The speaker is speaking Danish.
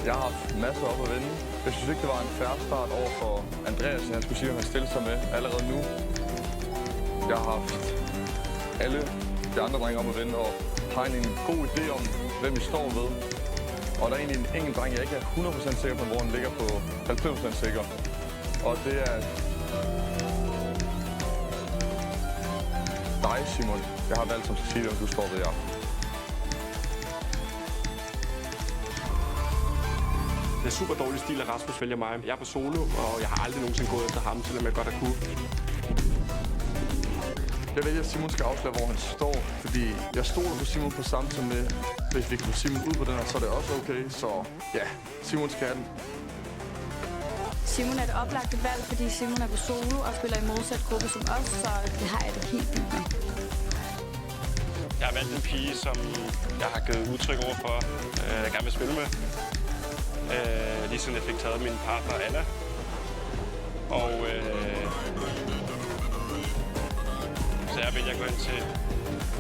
Jeg har haft masser op at vinde. Jeg synes ikke, det var en fair start over for Andreas, han skulle sige, at han stille sig med allerede nu. Jeg har haft alle de andre drenge op at vinde, og har en god idé om, hvem vi står ved. Og der er egentlig en enkelt dreng, jeg ikke er 100% sikker på, hvor han ligger på 90% sikker. Og det er dig, Simon. Jeg har valgt som skal sige, om du står ved jer. Det er super dårlig stil, at Rasmus vælger mig. Jeg er på solo, og jeg har aldrig nogensinde gået efter ham, selvom jeg godt har kunne. Jeg vælger, at Simon skal afsløre, hvor han står, fordi jeg stoler på Simon på samme som med, hvis vi kan få Simon ud på den her, så er det også okay. Så ja, Simon skal have den. Simon er et oplagte valg, fordi Simon er på solo og spiller i modsat gruppe som os, så det har jeg det helt fint med. Jeg har valgt en pige, som jeg har givet udtryk over for, jeg gerne vil spille med. Lige siden jeg fik taget min partner Anna. Og så jeg vælger at gå ind til